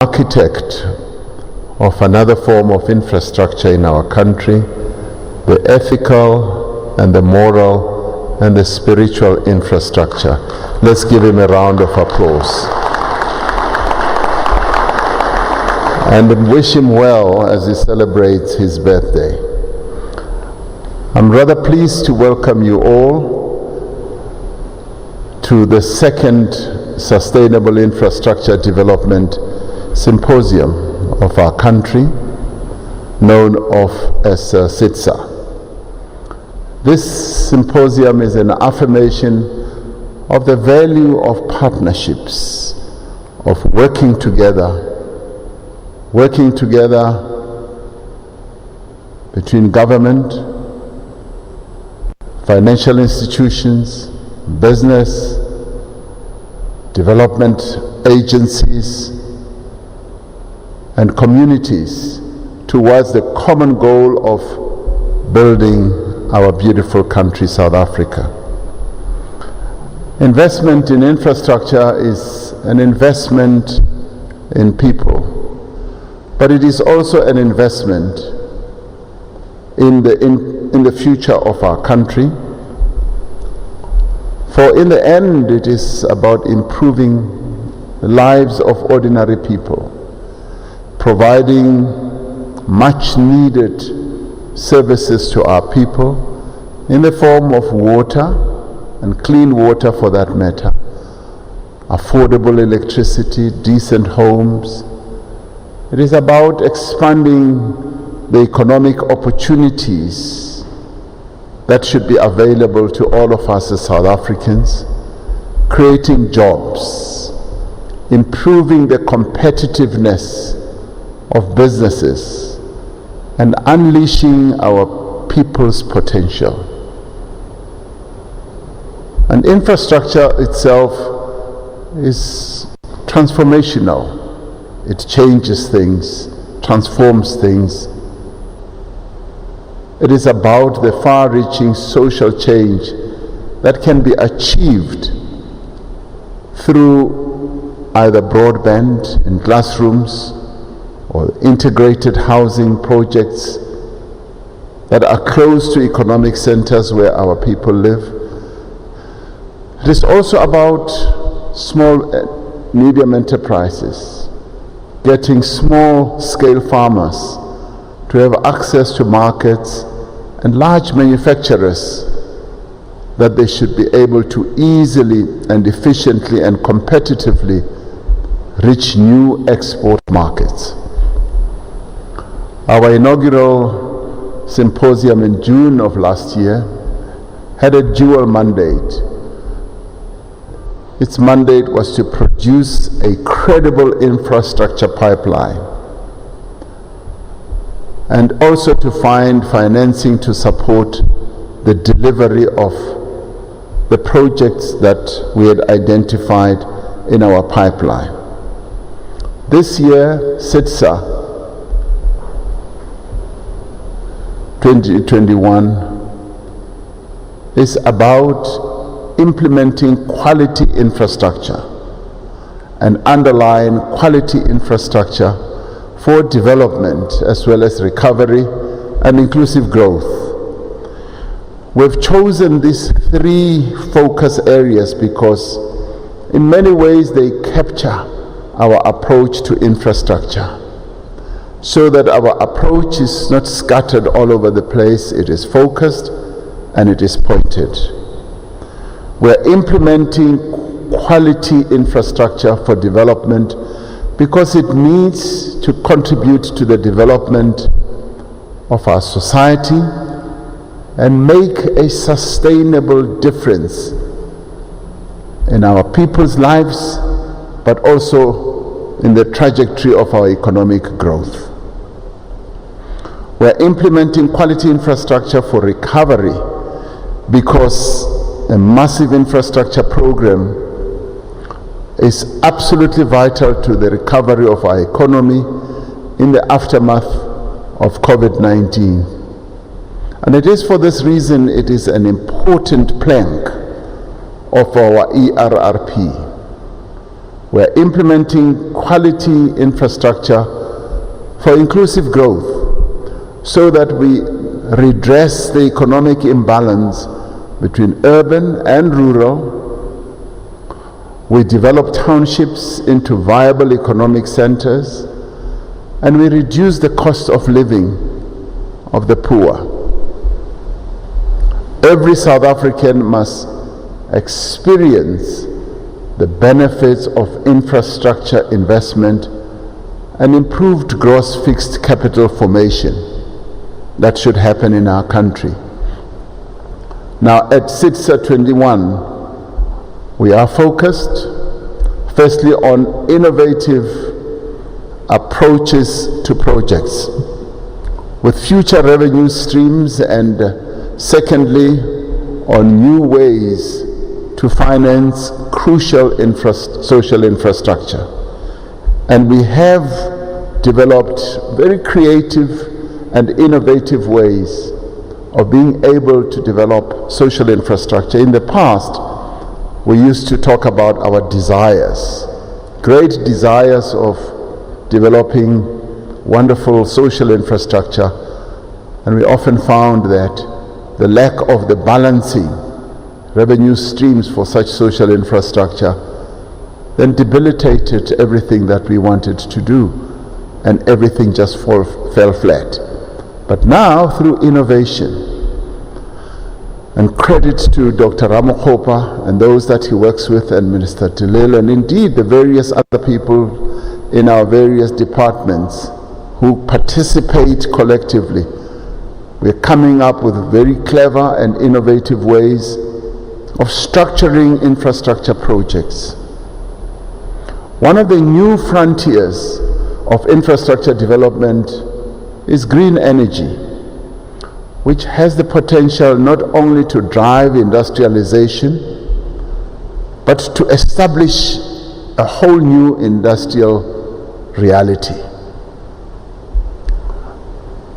architect of another form of infrastructure in our country, the ethical and the moral and the spiritual infrastructure. Let's give him a round of applause. And wish him well as he celebrates his birthday. I'm rather pleased to welcome you all to the second Sustainable Infrastructure Development Symposium of our country, known as SITSA. This symposium is an affirmation of the value of partnerships, of working together between government, financial institutions, business, development agencies, and communities towards the common goal of building our beautiful country, South Africa. Investment in infrastructure is an investment in people, but it is also an investment in the future of our country. For in the end, it is about improving the lives of ordinary people, providing much needed services to our people in the form of water, and clean water for that matter, affordable electricity, decent homes. It is about expanding the economic opportunities that should be available to all of us as South Africans, creating jobs, improving the competitiveness of businesses, and unleashing our people's potential. And infrastructure itself is transformational. It changes things, transforms things. It is about the far-reaching social change that can be achieved through either broadband in classrooms or integrated housing projects that are close to economic centers where our people live. It is also about small and medium enterprises, getting small-scale farmers to have access to markets, and large manufacturers that they should be able to easily and efficiently and competitively reach new export markets. Our inaugural symposium in June of last year had a dual mandate. Its mandate was to produce a credible infrastructure pipeline and also to find financing to support the delivery of the projects that we had identified in our pipeline. This year, SITSA 2021 is about implementing quality infrastructure and underlying quality infrastructure for development as well as recovery and inclusive growth. We've chosen these three focus areas because in many ways they capture our approach to infrastructure, so that our approach is not scattered all over the place. It is focused and it is pointed. We're implementing quality infrastructure for development because it needs to contribute to the development of our society and make a sustainable difference in our people's lives, but also in the trajectory of our economic growth. We're implementing quality infrastructure for recovery because a massive infrastructure program is absolutely vital to the recovery of our economy in the aftermath of COVID-19. And it is for this reason it is an important plank of our ERRP. We're implementing quality infrastructure for inclusive growth so that we redress the economic imbalance between urban and rural. We develop townships into viable economic centers, and we reduce the cost of living of the poor. Every South African must experience the benefits of infrastructure investment and improved gross fixed capital formation that should happen in our country. Now at SITSA 21, we are focused firstly on innovative approaches to projects with future revenue streams, and secondly on new ways to finance crucial social infrastructure. And we have developed very creative and innovative ways of being able to develop social infrastructure. In the past, we used to talk about our desires, great desires of developing wonderful social infrastructure, and we often found that the lack of the balancing revenue streams for such social infrastructure then debilitated everything that we wanted to do, and everything just fell flat. But now, through innovation, and credit to Dr. Ramaphosa and those that he works with, and Minister Delil, and indeed the various other people in our various departments who participate collectively, we're coming up with very clever and innovative ways of structuring infrastructure projects. One of the new frontiers of infrastructure development is green energy, which has the potential not only to drive industrialization, but to establish a whole new industrial reality.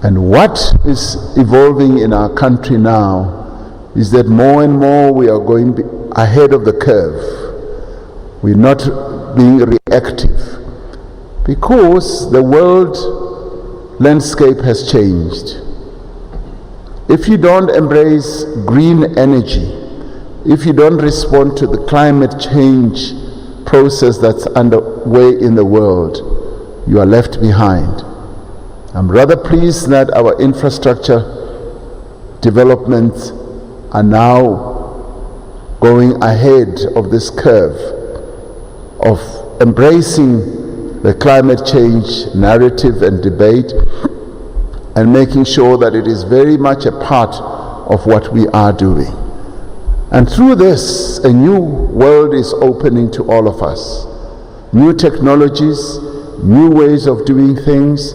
And what is evolving in our country now is that more and more we are going ahead of the curve. We're not being reactive, because the world landscape has changed. If you don't embrace green energy, if you don't respond to the climate change process that's underway in the world, you are left behind. I'm rather pleased that our infrastructure developments are now going ahead of this curve of embracing the climate change narrative and debate, and making sure that it is very much a part of what we are doing. And through this, a new world is opening to all of us. New technologies, new ways of doing things,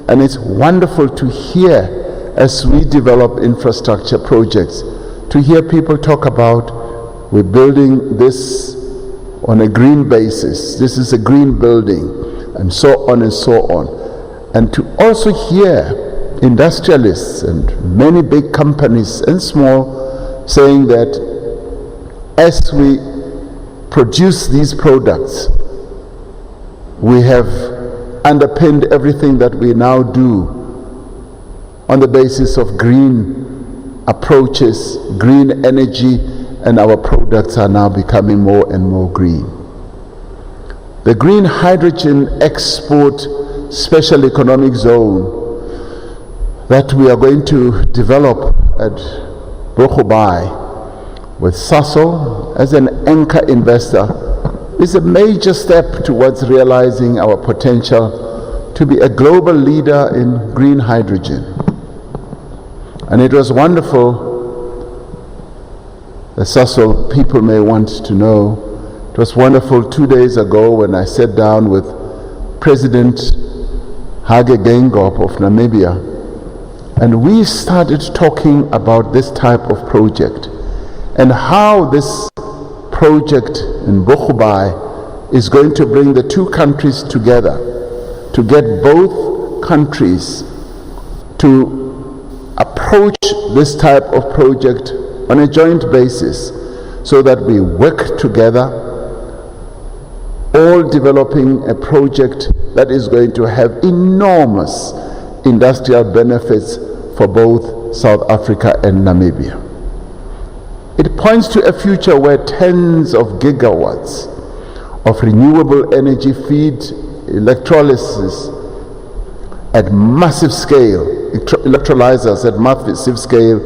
and it's wonderful to hear, as we develop infrastructure projects, to hear people talk about, we're building this on a green basis, this is a green building, and so on and so on. And to also hear industrialists and many big companies and small saying that as we produce these products, we have underpinned everything that we now do on the basis of green approaches, green energy, and our products are now becoming more and more green. The green hydrogen export special economic zone that we are going to develop at Bochubai with Sasol as an anchor investor is a major step towards realizing our potential to be a global leader in green hydrogen. And it was wonderful, the Sasol people may want to know, it was wonderful 2 days ago when I sat down with President Hage Geingob of Namibia, and we started talking about this type of project and how this project in Bochubai is going to bring the two countries together, to get both countries to approach this type of project on a joint basis, so that we work together, all developing a project that is going to have enormous industrial benefits for both South Africa and Namibia. It points to a future where tens of gigawatts of renewable energy feed electrolysis at massive scale, electrolyzers at massive scale,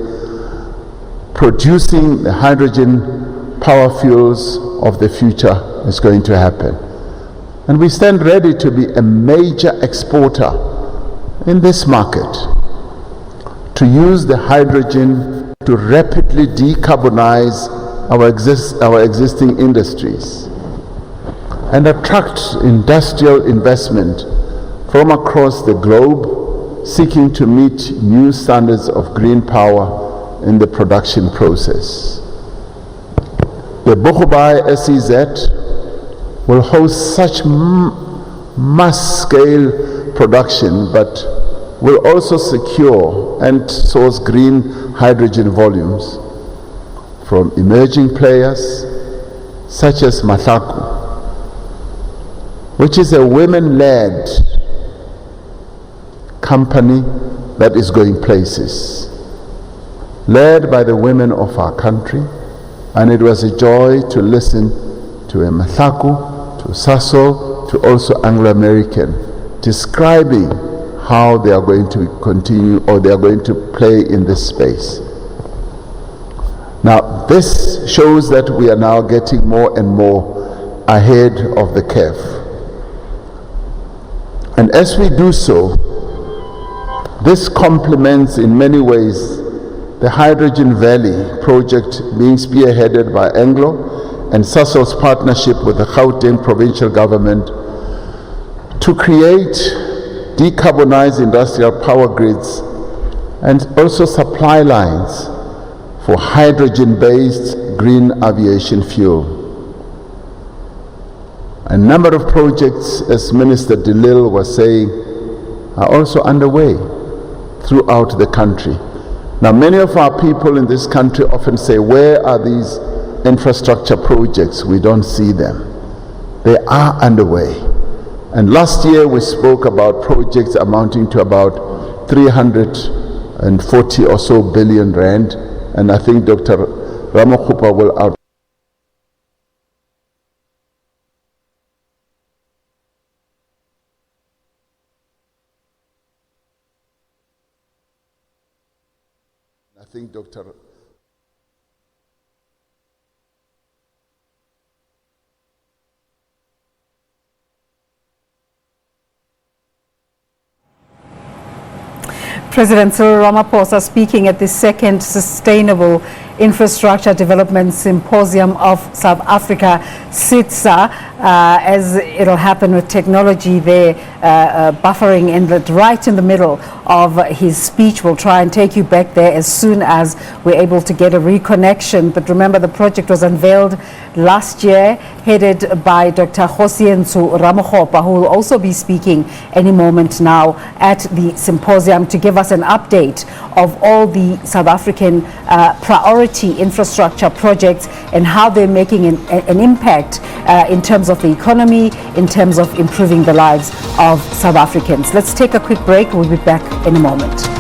producing the hydrogen power fuels of the future is going to happen. And we stand ready to be a major exporter in this market, to use the hydrogen to rapidly decarbonize our existing industries and attract industrial investment from across the globe seeking to meet new standards of green power in the production process. The Bogobai SEZ will host such mass scale production, but will also secure and source green hydrogen volumes from emerging players such as Matlaku, which is a women-led company that is going places, led by the women of our country. And it was a joy to listen to a Matlaku, to Sasol, to also Anglo-American, describing how they are going to continue, or they are going to play in this space. Now, this shows that we are now getting more and more ahead of the curve. And as we do so, this complements in many ways the Hydrogen Valley project being spearheaded by Anglo and Sasol's partnership with the Gauteng provincial government to create decarbonized industrial power grids and also supply lines for hydrogen-based green aviation fuel. A number of projects, as Minister DeLille was saying, are also underway throughout the country. Now, many of our people in this country often say, where are these infrastructure projects? We don't see them. They are underway. And last year we spoke about projects amounting to about 340 or so billion rand, and I think Dr. Ramaphosa will out. I think Dr. President Cyril Ramaphosa speaking at the second Sustainable Infrastructure Development Symposium of South Africa, SITSA, as it'll happen with technology there buffering right in the middle of his speech. We'll try and take you back there as soon as we're able to get a reconnection. But remember, the project was unveiled last year, headed by Dr. Cyril Ramaphosa, who will also be speaking any moment now at the symposium to give us an update of all the South African priority infrastructure projects and how they're making an impact in terms of the economy, in terms of improving the lives of South Africans. Let's take a quick break. We'll be back in a moment.